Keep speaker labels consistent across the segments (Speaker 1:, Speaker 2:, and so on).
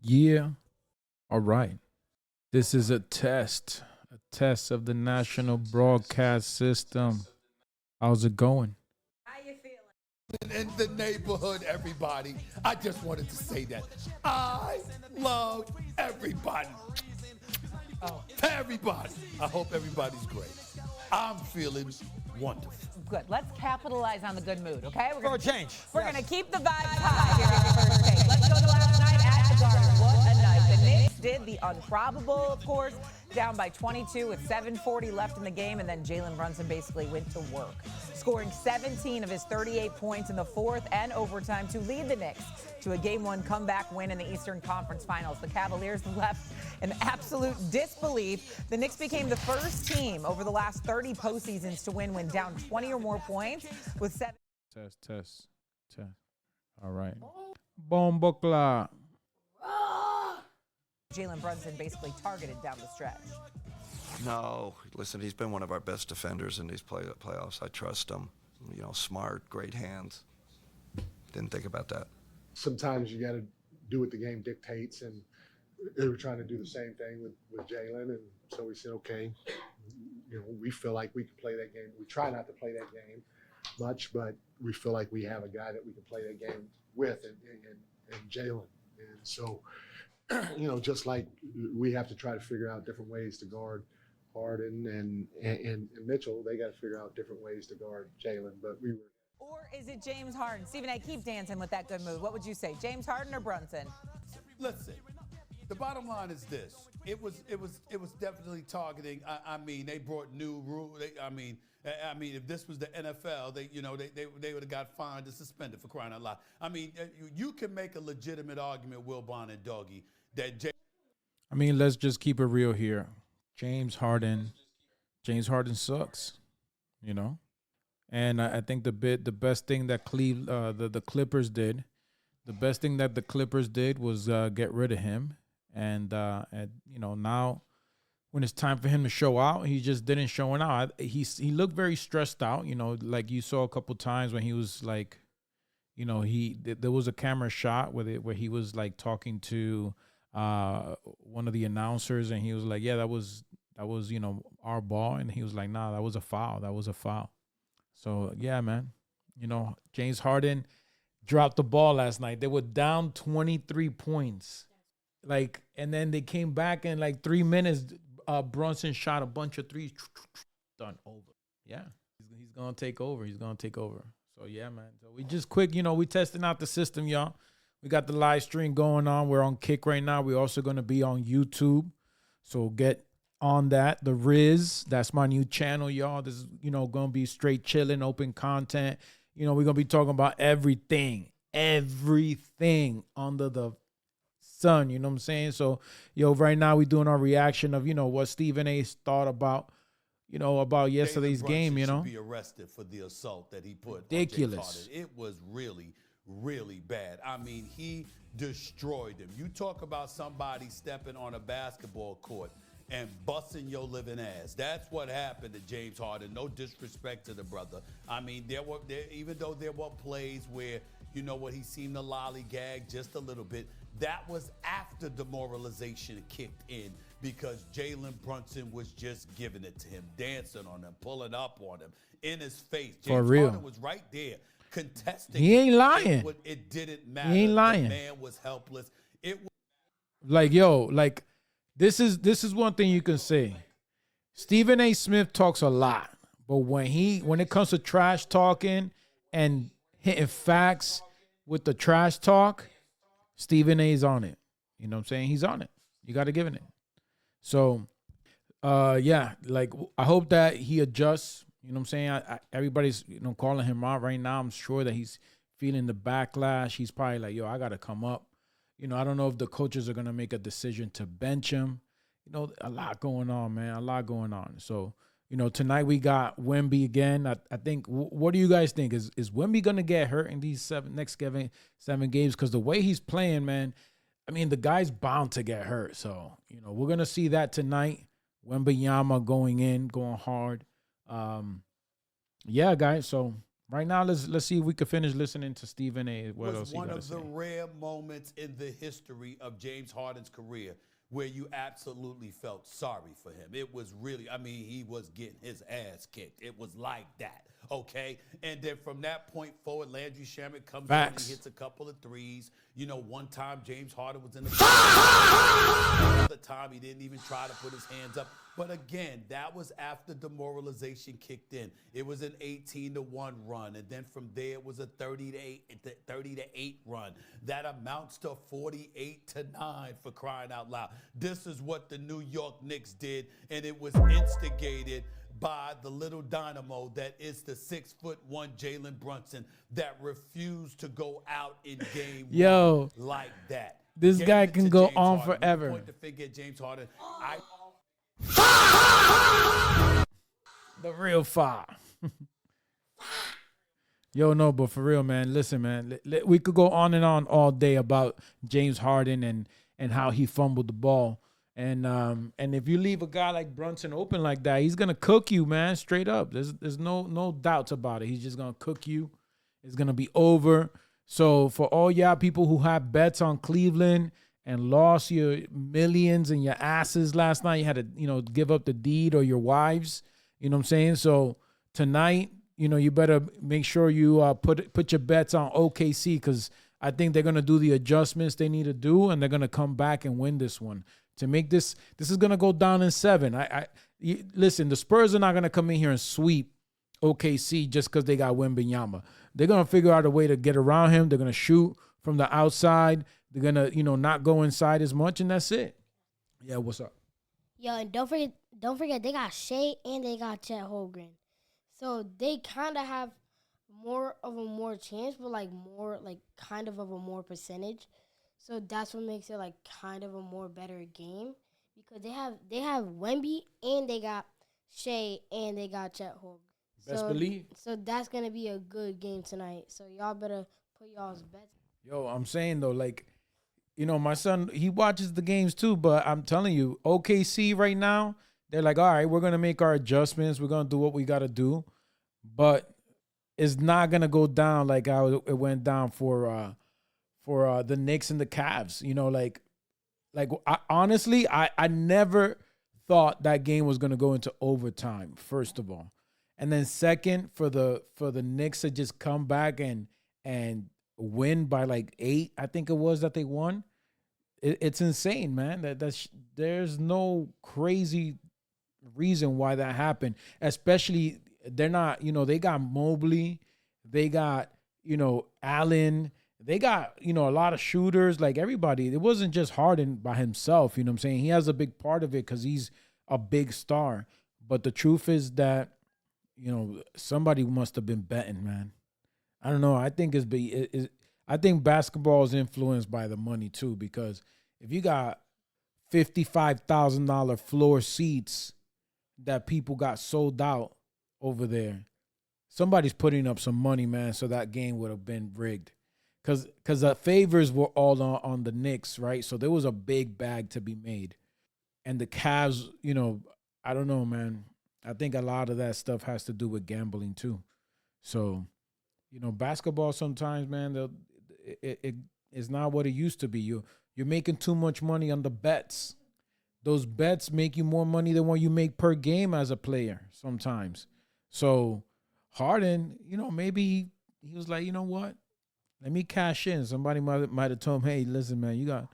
Speaker 1: Yeah. All right. This is a test of the national broadcast system. How's it going?
Speaker 2: How you feeling?
Speaker 3: In the neighborhood, everybody. I just wanted to say that I love everybody. To everybody. I hope everybody's great. I'm feeling wonderful.
Speaker 2: Good. Let's capitalize on the good mood, okay?
Speaker 4: For a change.
Speaker 2: We're going to keep the vibes high here on First Take. Let's go to last night at the Garden. What a night. The Knicks did the improbable, of course, down by 22 with 7:40 left in the game, and then Jaylen Brunson basically went to work, scoring 17 of his 38 points in the fourth and overtime to lead the Knicks to a Game 1 comeback win in the Eastern Conference Finals. The Cavaliers left in absolute disbelief. The Knicks became the first team over the last 30 postseasons to win when down 20 or more points with 7.
Speaker 1: Test. All right. Bombokla.
Speaker 2: Jaylen Brunson basically targeted down the stretch.
Speaker 5: No, listen, he's been one of our best defenders in these playoffs. I trust him. You know, smart, great hands. Didn't think about that.
Speaker 6: Sometimes you got to do what the game dictates, and they were trying to do the same thing with Jaylen, and so we said, okay, you know, we feel like we can play that game. We try not to play that game much, but we feel like we have a guy that we can play that game with, and Jaylen. And so, you know, just like we have to try to figure out different ways to guard Harden and Mitchell, they got to figure out different ways to guard Jaylen. But we were.
Speaker 2: Or is it James Harden? Stephen A., keep dancing with that good mood. What would you say, James Harden or Brunson?
Speaker 3: Listen, the bottom line is this: it was definitely targeting. I mean, they brought new rules. I mean, if this was the NFL, they would have got fined and suspended for crying out loud. I mean, you can make a legitimate argument, Wilbon and Doggy, that.
Speaker 1: I mean, let's just keep it real here. James Harden sucks, you know. And I think the best thing that the Clippers did, the best thing that the Clippers did was get rid of him. And you know, now when it's time for him to show out, he just didn't show out. He looked very stressed out. You know, like you saw a couple times when he was like, you know, there was a camera shot where he was like talking to one of the announcers, and he was like, yeah, that was you know, our ball, and he was like, nah, that was a foul. So, yeah, man, you know, James Harden dropped the ball last night. They were down 23 points. Like, and then they came back in like 3 minutes. Brunson shot a bunch of threes. Done. Over. Yeah, he's going to take over. So, yeah, man. So, we just quick, you know, we testing out the system, y'all. We got the live stream going on. We're on Kick right now. We're also going to be on YouTube. So, get on that. The Rizz, that's my new channel, y'all. This is, you know, gonna be straight chilling, open content. You know, we're gonna be talking about everything under the sun, you know what I'm saying? So, yo, right now we're doing our reaction of, you know, what Stephen A. thought about, you know, about yesterday's game, you know.
Speaker 3: Be arrested for the assault that he put
Speaker 1: ridiculous.
Speaker 3: On James Harden. It was really, really bad. I mean, he destroyed him. You talk about somebody stepping on a basketball court and busting your living ass. That's what happened to James Harden. No disrespect to the brother. I mean, even though there were plays where, you know what, he seemed to lollygag just a little bit, that was after demoralization kicked in because Jaylen Brunson was just giving it to him, dancing on him, pulling up on him, in his face. James
Speaker 1: For real.
Speaker 3: Harden was right there contesting.
Speaker 1: He ain't lying.
Speaker 3: It didn't matter.
Speaker 1: He ain't lying.
Speaker 3: The man was helpless. It was
Speaker 1: like, yo, like, This is one thing you can say. Stephen A. Smith talks a lot, but when it comes to trash talking and hitting facts with the trash talk, Stephen A. is on it. You know what I'm saying? He's on it. You got to give it. So, yeah, like I hope that he adjusts. You know what I'm saying? Everybody's, you know, calling him out right now. I'm sure that he's feeling the backlash. He's probably like, yo, I got to come up. You know, I don't know if the coaches are going to make a decision to bench him. You know, a lot going on, man. A lot going on. So, you know, tonight we got Wemby again. I think, what do you guys think? Is Wemby going to get hurt in these next seven games? Because the way he's playing, man, I mean, the guy's bound to get hurt. So, you know, we're going to see that tonight. Wembanyama going hard. Yeah, guys. So, Right now, let's see if we could finish listening to Stephen A. What else
Speaker 3: Was
Speaker 1: he
Speaker 3: one
Speaker 1: got to
Speaker 3: of
Speaker 1: say?
Speaker 3: the rare moments in the history of James Harden's career where you absolutely felt sorry for him. It was really, I mean, he was getting his ass kicked. It was like that, okay? And then from that point forward, Landry Shamet comes in and
Speaker 1: Facts.
Speaker 3: hits a couple of threes. You know, one time James Harden was in the another time he didn't even try to put his hands up. But again, that was after demoralization kicked in. It was an 18-1 run, and then from there it was a 30-8 run. That amounts to 48-9 for crying out loud. This is what the New York Knicks did, and it was instigated by the little dynamo that is the 6'1" Jaylen Brunson that refused to go out in game
Speaker 1: Yo,
Speaker 3: one like that.
Speaker 1: this
Speaker 3: Gave
Speaker 1: guy
Speaker 3: it
Speaker 1: can
Speaker 3: to
Speaker 1: go
Speaker 3: James
Speaker 1: on
Speaker 3: Harden.
Speaker 1: forever.
Speaker 3: You point the finger at James Harden.
Speaker 1: The real fire. Yo, no, but for real, man. Listen, man. We could go on and on all day about James Harden and how he fumbled the ball. And if you leave a guy like Brunson open like that, he's gonna cook you, man. Straight up. There's no doubts about it. He's just gonna cook you. It's gonna be over. So for all y'all people who have bets on Cleveland and lost your millions and your asses last night, you had to, give up the deed or your wives. You know what I'm saying? So tonight, you better make sure you put your bets on OKC, because I think they're gonna do the adjustments they need to do, and they're gonna come back and win this one. To make this is gonna go down in 7. Listen, the Spurs are not gonna come in here and sweep OKC just because they got Wembanyama. They're gonna figure out a way to get around him. They're gonna shoot from the outside. They're gonna, not go inside as much, and that's it. Yeah, what's up?
Speaker 4: Yo, and don't forget, they got Shea and they got Chet Holmgren. So they kind of have more chance, but kind of a more percentage. So that's what makes it kind of a more better game, because they have Wemby and they got Shea and they got Chet Holmgren.
Speaker 1: Best believe.
Speaker 4: So that's gonna be a good game tonight. So y'all better put y'all's bets.
Speaker 1: Yo, I'm saying though, my son, he watches the games too, but I'm telling you, OKC right now, they're like, all right, we're going to make our adjustments. We're going to do what we got to do. But it's not going to go down like how it went down for the Knicks and the Cavs. Honestly, I never thought that game was going to go into overtime, first of all. And then second, for the Knicks to just come back and win by 8, I think it was that they won. It's insane, man. There's no crazy reason why that happened. Especially they're not, they got Mobley, they got, Allen, they got, a lot of shooters, like everybody. It wasn't just Harden by himself, you know what I'm saying? He has a big part of it because he's a big star. But the truth is that, somebody must have been betting, man. I don't know. I think I think basketball is influenced by the money too, because if you got $55,000 floor seats that people got sold out over there, somebody's putting up some money, man. So that game would have been rigged, because the favors were all on the Knicks, right? So there was a big bag to be made, and the Cavs, I don't know, man. I think a lot of that stuff has to do with gambling too. So, basketball sometimes, man, it's not what it used to be. You're making too much money on the bets. Those bets make you more money than what you make per game as a player sometimes. So Harden, maybe he was like, you know what? Let me cash in. Somebody might have told him, hey, listen, man,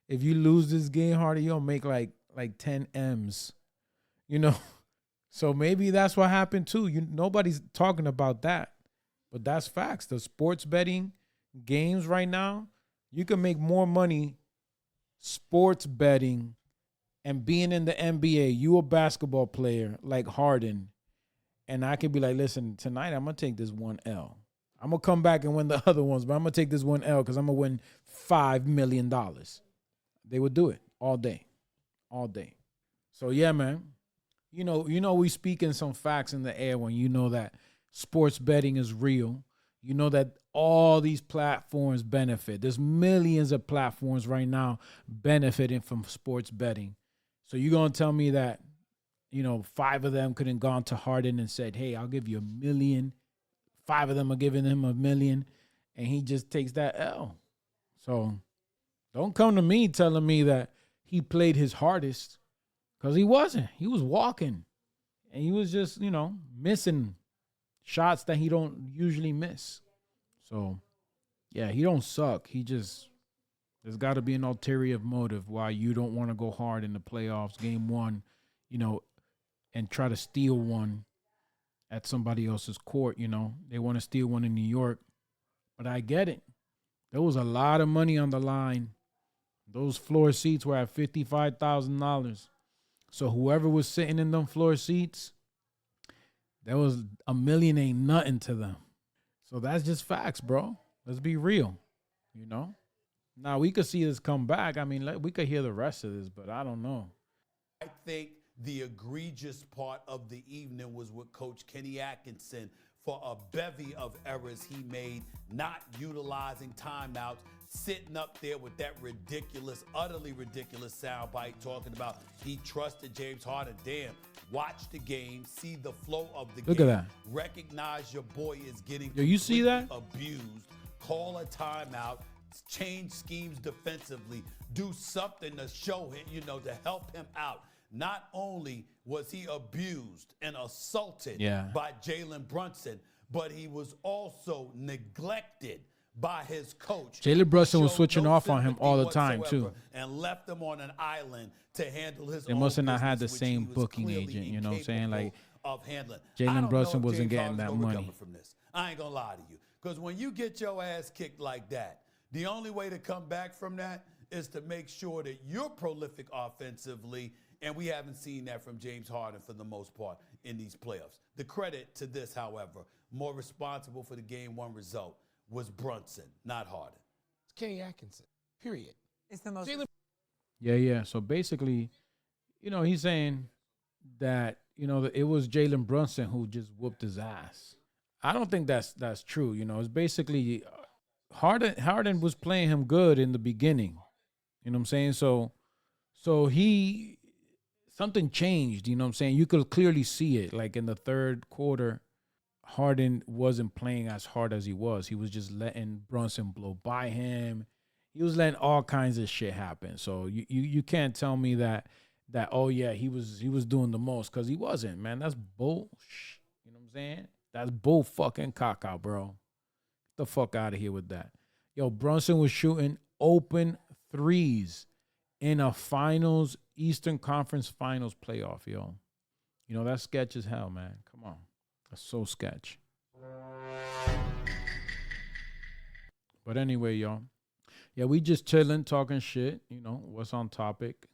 Speaker 1: if you lose this game, Harden, you'll make like 10 M's, So maybe that's what happened too. Nobody's talking about that, but that's facts. The sports betting games right now, you can make more money sports betting and being in the NBA. You a basketball player like Harden, and I could be like, listen, tonight I'm gonna take this one L. I'm gonna come back and win the other ones, but I'm gonna take this one L because I'm gonna win $5 million. They would do it all day. So yeah, man. We speaking some facts in the air when that sports betting is real. That all these platforms benefit. There's millions of platforms right now benefiting from sports betting. So you're going to tell me that, 5 of them could have gone to Harden and said, hey, I'll give you $1 million 5 of them are giving him $1 million, and he just takes that L. So don't come to me telling me that he played his hardest, because he wasn't. He was walking, and he was just, missing shots that he don't usually miss. So, yeah, he don't suck. There's got to be an ulterior motive why you don't want to go hard in the playoffs, game one, and try to steal one at somebody else's court. They want to steal one in New York, but I get it. There was a lot of money on the line. Those floor seats were at $55,000. So whoever was sitting in them floor seats, there was $1 million ain't nothing to them. So that's just facts, bro. Let's be real, Now, we could see this come back. I mean, we could hear the rest of this, but I don't know.
Speaker 3: I think the egregious part of the evening was with Coach Kenny Atkinson for a bevy of errors he made, not utilizing timeouts, sitting up there with that ridiculous, utterly ridiculous soundbite talking about he trusted James Harden. Damn, watch the game, see the flow of the game.
Speaker 1: Look at that.
Speaker 3: Recognize your boy is getting
Speaker 1: Yo, you see that?
Speaker 3: abused. Call a timeout. Change schemes defensively. Do something to show him, to help him out. Not only was he abused and assaulted by Jaylen Brunson, but he was also neglected by his coach.
Speaker 1: Jaylen Brunson was switching off on him all the time, too.
Speaker 3: And left him on an island to handle his
Speaker 1: They
Speaker 3: own
Speaker 1: must have not had the
Speaker 3: business, which
Speaker 1: same
Speaker 3: he was
Speaker 1: booking
Speaker 3: clearly
Speaker 1: agent, you know what I'm saying?
Speaker 3: incapable
Speaker 1: Like,
Speaker 3: of handling.
Speaker 1: Jaylen Brunson
Speaker 3: I don't know if
Speaker 1: wasn't
Speaker 3: James
Speaker 1: getting
Speaker 3: Harden's
Speaker 1: that
Speaker 3: gonna
Speaker 1: money.
Speaker 3: recover from this. I ain't gonna lie to you. Because when you get your ass kicked like that, the only way to come back from that is to make sure that you're prolific offensively, and we haven't seen that from James Harden for the most part in these playoffs. The credit to this, however, more responsible for the game one result was Brunson, not Harden.
Speaker 7: It's Kenny Atkinson, period.
Speaker 2: It's the most.
Speaker 1: Yeah. So basically, he's saying that, it was Jaylen Brunson who just whooped his ass. I don't think that's true. It's basically Harden was playing him good in the beginning. You know what I'm saying? So something changed, you know what I'm saying? You could clearly see it. Like in the third quarter, Harden wasn't playing as hard as he was. He was just letting Brunson blow by him. He was letting all kinds of shit happen. So you can't tell me that oh yeah, he was doing the most, because he wasn't, man. That's bull. You know what I'm saying? That's bull fucking caca, bro. Get the fuck out of here with that. Yo, Brunson was shooting open threes in a finals, Eastern Conference Finals playoff, yo. That's sketch as hell, man. Come on. That's so sketch. But anyway, y'all. Yeah, we just chilling, talking shit, what's on topic.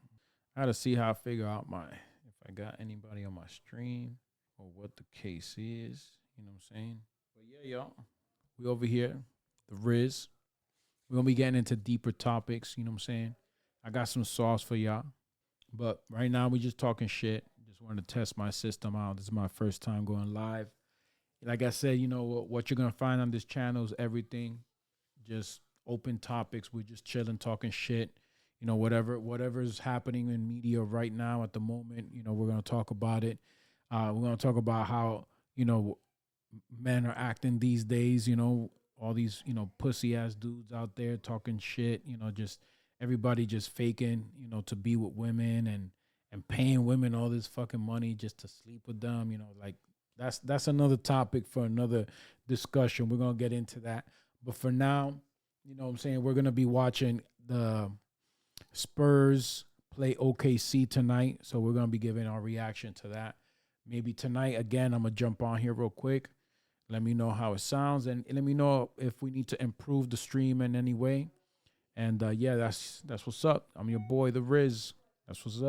Speaker 1: I had to see how I figure out if I got anybody on my stream or what the case is. You know what I'm saying? But yeah, y'all. We over here, the Rizz. We're going to be getting into deeper topics, you know what I'm saying? I got some sauce for y'all. But right now, we just talking shit. Just wanted to test my system out. This is my first time going live. Like I said, what you're going to find on this channel is everything. Just open topics. We're just chilling, talking shit. Whatever's happening in media right now at the moment, we're going to talk about it. We're going to talk about how, men are acting these days, all these, pussy ass dudes out there talking shit, just everybody just faking, to be with women and paying women all this fucking money just to sleep with them, like that's another topic for another discussion. We're going to get into that. But for now, what I'm saying, we're going to be watching the Spurs play OKC tonight. So we're going to be giving our reaction to that. Maybe tonight, again, I'm going to jump on here real quick. Let me know how it sounds, and let me know if we need to improve the stream in any way. And yeah, that's what's up. I'm your boy, the Rizz. That's what's up.